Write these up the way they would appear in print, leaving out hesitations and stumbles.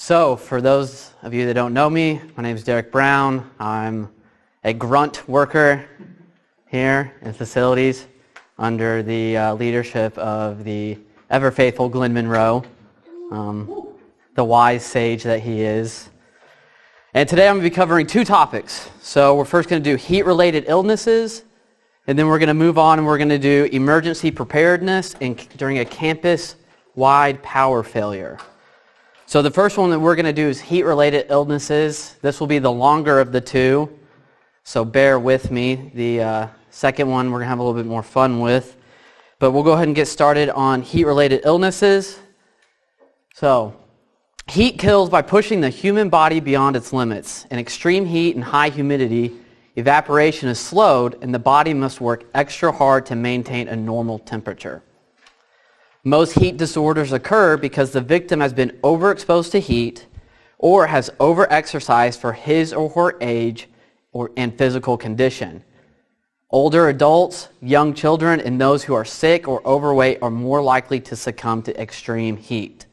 So, for those of you that don't know me, my name is Derek Brown. I'm a grunt worker here in facilities under the leadership of the ever-faithful Glenn Monroe, the wise sage that he is. And today I'm going to be covering two topics. So we're first going to do heat-related illnesses, and then we're going to move on and we're going to do emergency preparedness during a campus-wide power failure. So the first one that we're going to do is heat-related illnesses. This will be the longer of the two, so bear with me. The second one we're going to have a little bit more fun with. But we'll go ahead and get started on heat-related illnesses. So, heat kills by pushing the human body beyond its limits. In extreme heat and high humidity, evaporation is slowed and the body must work extra hard to maintain a normal temperature. Most heat disorders occur because the victim has been overexposed to heat or has overexercised for his or her age and physical condition. Older adults, young children, and those who are sick or overweight are more likely to succumb to extreme heat.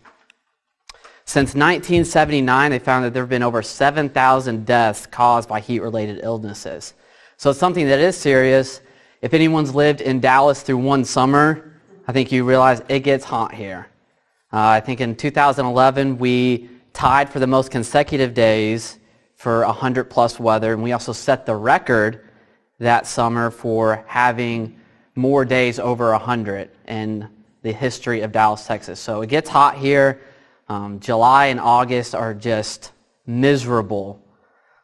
Since 1979, they found that there have been over 7,000 deaths caused by heat-related illnesses. So it's something that is serious. If anyone's lived in Dallas through one summer, I think you realize it gets hot here. I think in 2011, we tied for the most consecutive days for 100-plus weather, and we also set the record that summer for having more days over 100 in the history of Dallas, Texas. So it gets hot here. July and August are just miserable.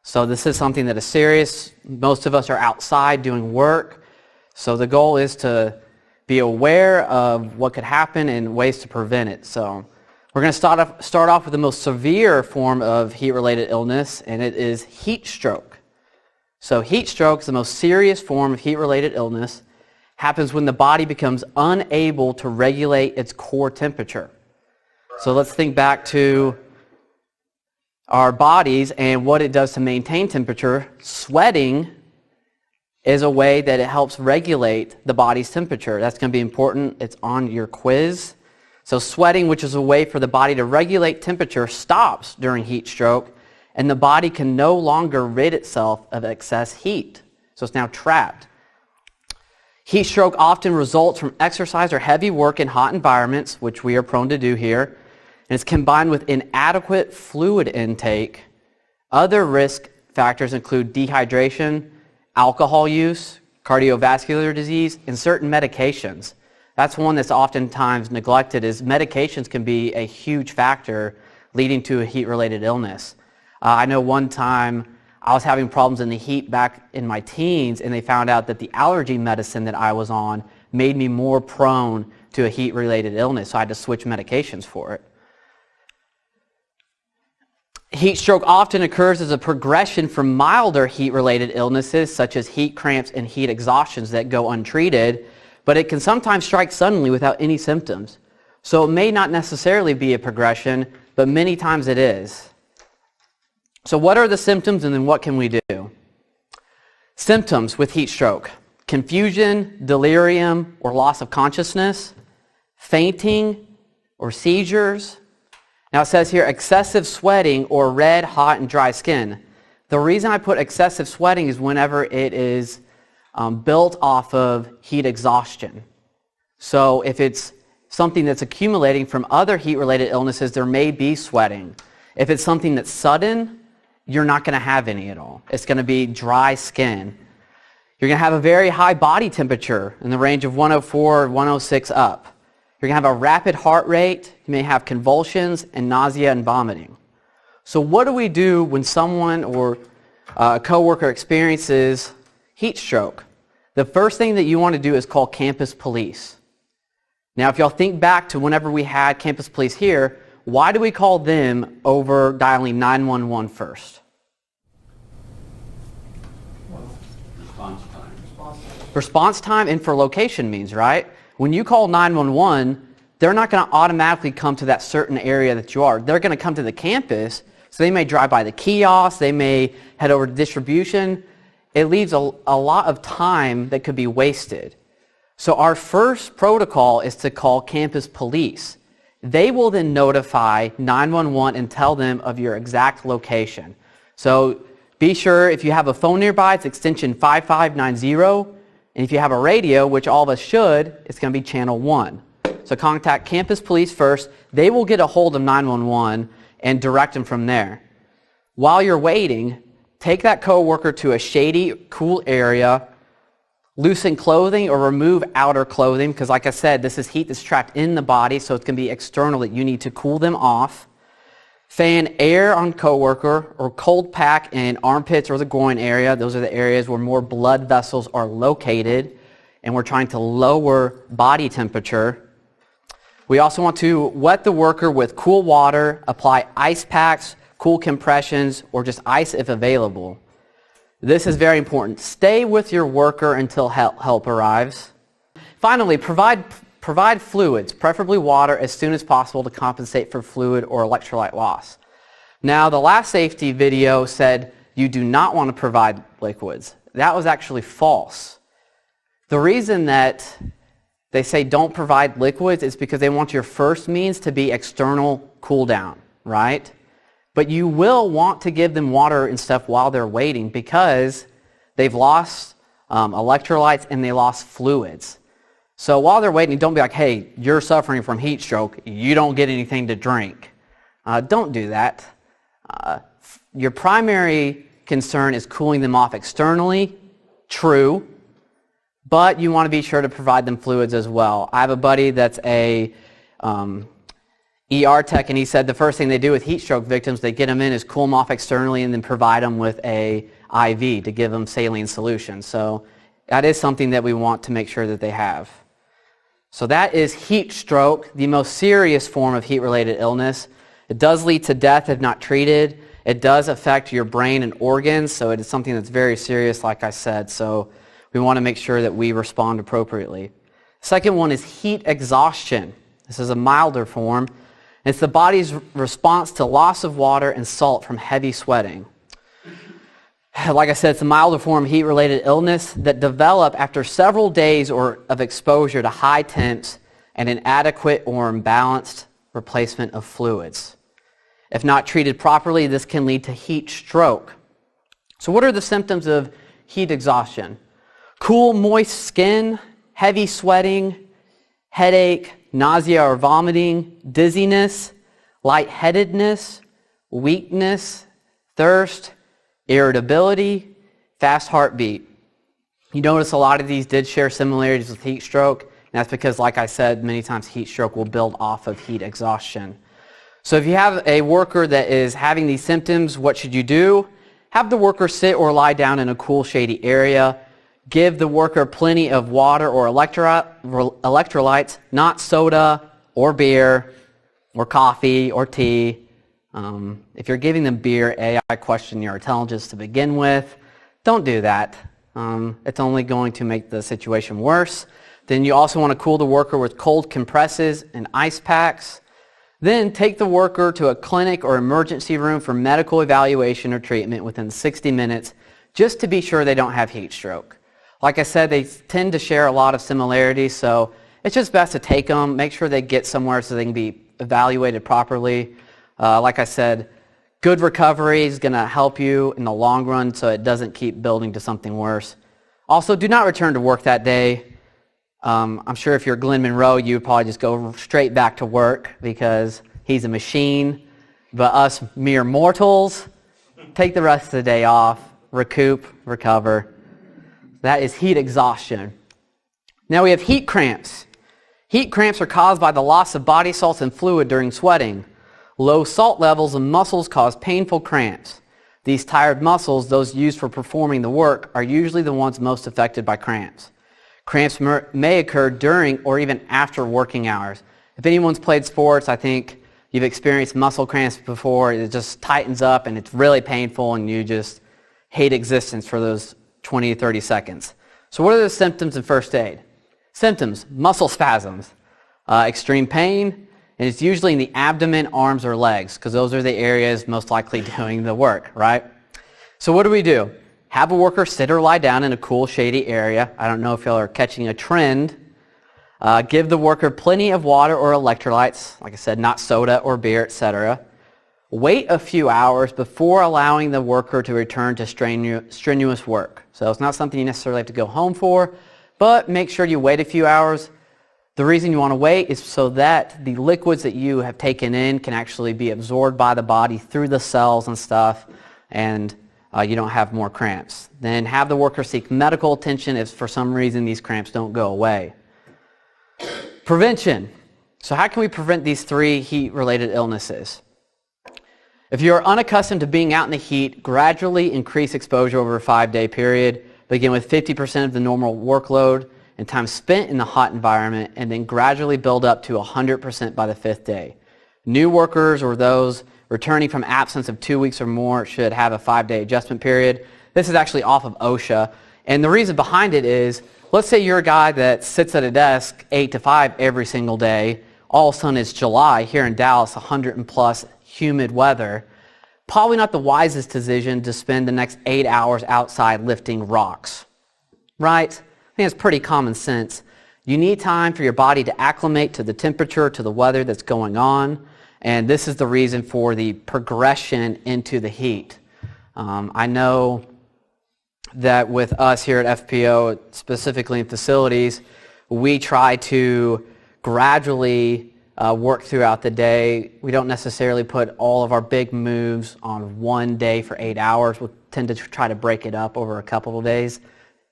So this is something that is serious. Most of us are outside doing work. So the goal is to be aware of what could happen and ways to prevent it. So we're going to start off with the most severe form of heat-related illness, and it is heat stroke. So heat stroke is the most serious form of heat-related illness. Happens when the body becomes unable to regulate its core temperature. So let's think back to our bodies and what it does to maintain temperature. Sweating is a way that it helps regulate the body's temperature. That's going to be important. It's on your quiz. So sweating, which is a way for the body to regulate temperature, stops during heat stroke, and the body can no longer rid itself of excess heat. So it's now trapped. Heat stroke often results from exercise or heavy work in hot environments, which we are prone to do here, and it's combined with inadequate fluid intake. Other risk factors include dehydration, alcohol use, cardiovascular disease, and certain medications. That's one that's oftentimes neglected, is medications can be a huge factor leading to a heat-related illness. I know one time I was having problems in the heat back in my teens, and they found out that the allergy medicine that I was on made me more prone to a heat-related illness, so I had to switch medications for it. Heat stroke often occurs as a progression from milder heat-related illnesses such as heat cramps and heat exhaustions that go untreated, but it can sometimes strike suddenly without any symptoms. So it may not necessarily be a progression, but many times it is. So what are the symptoms and then what can we do? Symptoms with heat stroke: confusion, delirium, or loss of consciousness, fainting, or seizures. Now it says here excessive sweating or red, hot, and dry skin. The reason I put excessive sweating is whenever it is built off of heat exhaustion. So if it's something that's accumulating from other heat-related illnesses, there may be sweating. If it's something that's sudden, you're not going to have any at all. It's going to be dry skin. You're going to have a very high body temperature in the range of 104 or 106 up. You're going to have a rapid heart rate. You may have convulsions and nausea and vomiting. So what do we do when someone or a coworker experiences heat stroke? The first thing that you want to do is call campus police. Now, if y'all think back to whenever we had campus police here, why do we call them over dialing 911 first? Response time. Response time and for location means, right? When you call 911, they're not going to automatically come to that certain area that you are. They're going to come to the campus, so they may drive by the kiosk, they may head over to distribution. It leaves a lot of time that could be wasted. So our first protocol is to call campus police. They will then notify 911 and tell them of your exact location. So be sure if you have a phone nearby, it's extension 5590. And if you have a radio, which all of us should, it's going to be channel 1. So contact campus police first. They will get a hold of 911 and direct them from there. While you're waiting, take that coworker to a shady, cool area, loosen clothing or remove outer clothing, because like I said, this is heat that's trapped in the body, so it's going to be external that you need to cool them off. Fan air on coworker or cold pack in armpits or the groin area. Those are the areas where more blood vessels are located, and we're trying to lower body temperature. We also want to wet the worker with cool water, apply ice packs, cool compressions, or just ice if available. This is very important. Stay with your worker until help arrives. Finally, provide fluids, preferably water, as soon as possible to compensate for fluid or electrolyte loss. Now, the last safety video said you do not want to provide liquids. That was actually false. The reason that they say don't provide liquids is because they want your first means to be external cool down, right? But you will want to give them water and stuff while they're waiting because they've lost electrolytes and they lost fluids. So while they're waiting, don't be like, hey, you're suffering from heat stroke. You don't get anything to drink. Don't do that. Your primary concern is cooling them off externally. True. But you want to be sure to provide them fluids as well. I have a buddy that's a ER tech, and he said the first thing they do with heat stroke victims, they get them in, is cool them off externally and then provide them with a IV to give them saline solution. So that is something that we want to make sure that they have. So that is heat stroke, the most serious form of heat-related illness. It does lead to death if not treated. It does affect your brain and organs, so it is something that's very serious, like I said. So we want to make sure that we respond appropriately. Second one is heat exhaustion. This is a milder form. It's the body's response to loss of water and salt from heavy sweating. Like I said, it's a milder form of heat-related illness that develop after several days of exposure to high temps and inadequate or imbalanced replacement of fluids. If not treated properly, this can lead to heat stroke. So what are the symptoms of heat exhaustion? Cool, moist skin, heavy sweating, headache, nausea or vomiting, dizziness, lightheadedness, weakness, thirst, irritability, fast heartbeat. You notice a lot of these did share similarities with heat stroke, and that's because, like I said, many times heat stroke will build off of heat exhaustion. So if you have a worker that is having these symptoms, what should you do? Have the worker sit or lie down in a cool, shady area. Give the worker plenty of water or electrolytes, not soda or beer or coffee or tea. If you're giving them beer, I question your intelligence to begin with. Don't do that. It's only going to make the situation worse. Then you also want to cool the worker with cold compresses and ice packs. Then take the worker to a clinic or emergency room for medical evaluation or treatment within 60 minutes just to be sure they don't have heat stroke. Like I said, they tend to share a lot of similarities, so it's just best to take them, make sure they get somewhere so they can be evaluated properly. Like I said, good recovery is going to help you in the long run so it doesn't keep building to something worse. Also, do not return to work that day. I'm sure if you're Glenn Monroe, you would probably just go straight back to work because he's a machine. But us mere mortals, take the rest of the day off, recoup, recover. That is heat exhaustion. Now we have heat cramps. Heat cramps are caused by the loss of body salts and fluid during sweating. Low salt levels in muscles cause painful cramps. These tired muscles, those used for performing the work, are usually the ones most affected by cramps. Cramps may occur during or even after working hours. If anyone's played sports, I think you've experienced muscle cramps before. It just tightens up and it's really painful and you just hate existence for those 20 to 30 seconds. So what are the symptoms in first aid? Symptoms: muscle spasms, extreme pain, and it's usually in the abdomen, arms, or legs because those are the areas most likely doing the work, right? So what do? Have a worker sit or lie down in a cool, shady area. I don't know if y'all are catching a trend. Give the worker plenty of water or electrolytes, like I said, not soda or beer, etc. Wait a few hours before allowing the worker to return to strenuous work. So it's not something you necessarily have to go home for, but make sure you wait a few hours. The reason you want to wait is so that the liquids that you have taken in can actually be absorbed by the body through the cells and stuff, and you don't have more cramps. Then have the worker seek medical attention if for some reason these cramps don't go away. Prevention. So how can we prevent these 3 heat-related illnesses? If you are unaccustomed to being out in the heat, gradually increase exposure over a 5-day period. Begin with 50% of the normal workload and time spent in the hot environment, and then gradually build up to 100% by the 5th day. New workers or those returning from absence of 2 weeks or more should have a 5-day adjustment period. This is actually off of OSHA. And the reason behind it is, let's say you're a guy that sits at a desk 8 to 5 every single day. All of a sudden it's July here in Dallas, 100 and plus humid weather. Probably not the wisest decision to spend the next 8 hours outside lifting rocks, right? I think it's pretty common sense. You need time for your body to acclimate to the temperature, to the weather that's going on, and this is the reason for the progression into the heat. I know that with us here at FPO, specifically in facilities, we try to gradually work throughout the day. We don't necessarily put all of our big moves on one day for 8 hours. We'll tend to try to break it up over a couple of days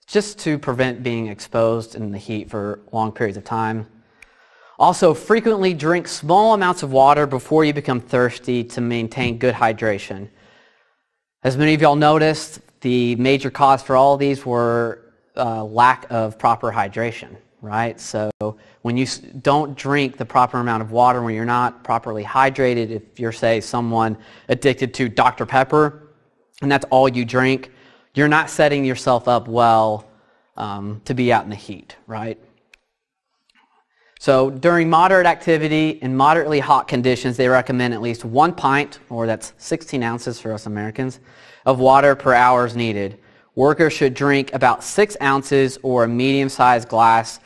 just to prevent being exposed in the heat for long periods of time. Also, frequently drink small amounts of water before you become thirsty to maintain good hydration. As many of y'all noticed, the major cause for all of these were lack of proper hydration, right? So when you don't drink the proper amount of water, when you're not properly hydrated, if you're, say, someone addicted to Dr. Pepper, and that's all you drink, you're not setting yourself up well to be out in the heat, right? So during moderate activity in moderately hot conditions, they recommend at least 1 pint, or that's 16 ounces for us Americans, of water per hour is needed. Workers should drink about 6 ounces or a medium-sized glass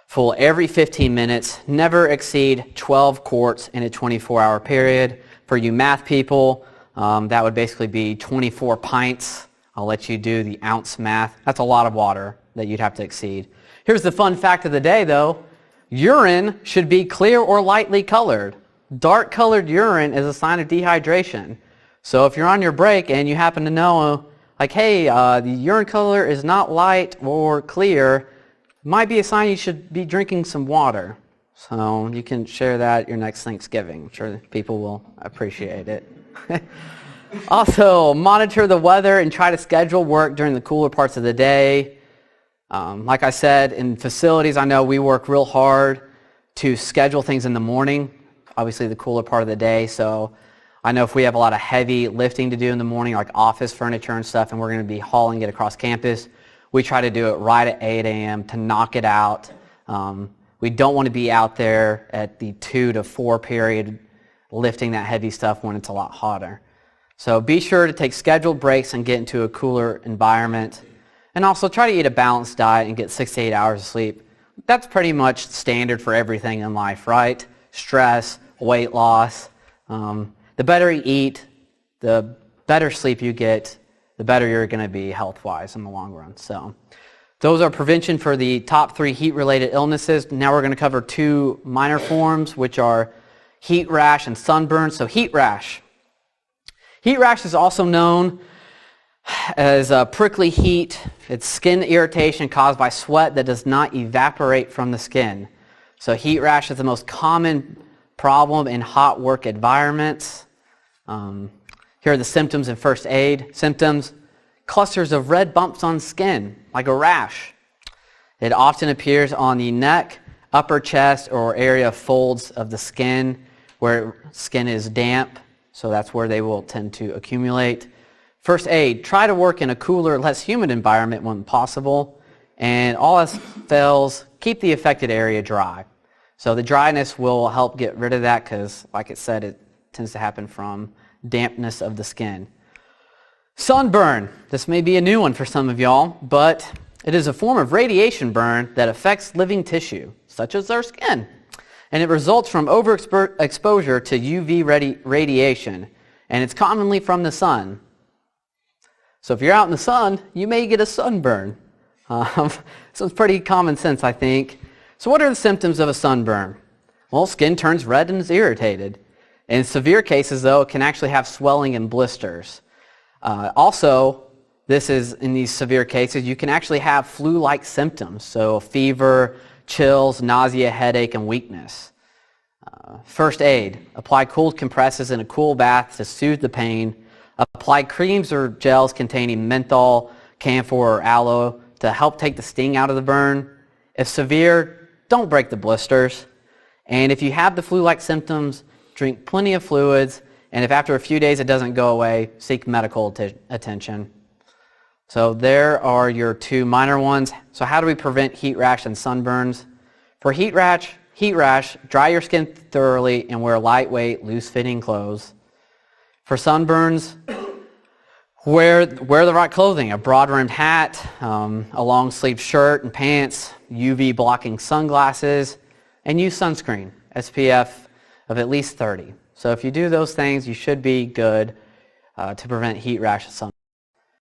full every 15 minutes, never exceed 12 quarts in a 24-hour period. For you math people, that would basically be 24 pints. I'll let you do the ounce math. That's a lot of water that you'd have to exceed. Here's the fun fact of the day, though. Urine should be clear or lightly colored. Dark colored urine is a sign of dehydration. So if you're on your break and you happen to know, like, hey, the urine color is not light or clear, it might be a sign you should be drinking some water. So you can share that at your next Thanksgiving. I'm sure people will appreciate it. Also, monitor the weather and try to schedule work during the cooler parts of the day. Like I said, in facilities, I know we work real hard to schedule things in the morning, obviously the cooler part of the day. So I know if we have a lot of heavy lifting to do in the morning, like office furniture and stuff, and we're going to be hauling it across campus, we try to do it right at 8 a.m. to knock it out. We don't want to be out there at the 2 to 4 period lifting that heavy stuff when it's a lot hotter. So be sure to take scheduled breaks and get into a cooler environment. And also try to eat a balanced diet and get 6 to 8 hours of sleep. That's pretty much standard for everything in life, right? Stress, weight loss. The better you eat, the better sleep you get, the better you're going to be health-wise in the long run. So those are prevention for the top 3 heat-related illnesses. Now we're going to cover 2 minor forms, which are heat rash and sunburn. So heat rash. Heat rash is also known as prickly heat. It's skin irritation caused by sweat that does not evaporate from the skin. So heat rash is the most common problem in hot work environments. Here are the symptoms in first aid. Symptoms: clusters of red bumps on skin, like a rash. It often appears on the neck, upper chest, or area of folds of the skin where skin is damp. So that's where they will tend to accumulate. First aid: try to work in a cooler, less humid environment when possible. And all else fails, keep the affected area dry. So the dryness will help get rid of that because, like it said, it tends to happen from dampness of the skin. Sunburn. This may be a new one for some of y'all, but it is a form of radiation burn that affects living tissue. such as their skin. And it results from overexposure to UV radiation, and it's commonly from the sun. So if you're out in the sun, you may get a sunburn. So it's pretty common sense, I think. So what are the symptoms of a sunburn? Well, skin turns red and is irritated. In severe cases, though, it can actually have swelling and blisters. Also, this is in these severe cases, you can actually have flu-like symptoms, so fever, chills, nausea, headache, and weakness. First aid, apply cooled compresses in a cool bath to soothe the pain. Apply creams or gels containing menthol, camphor, or aloe to help take the sting out of the burn. If severe, don't break the blisters. And if you have the flu-like symptoms, drink plenty of fluids, and if after a few days it doesn't go away, seek medical attention. So there are your two minor ones. So how do we prevent heat rash and sunburns? For heat rash, dry your skin thoroughly and wear lightweight, loose-fitting clothes. For sunburns, wear the right clothing, a broad-rimmed hat, a long-sleeved shirt and pants, UV-blocking sunglasses, and use sunscreen, SPF of at least 30. So if you do those things, you should be good to prevent heat rash and sunburn.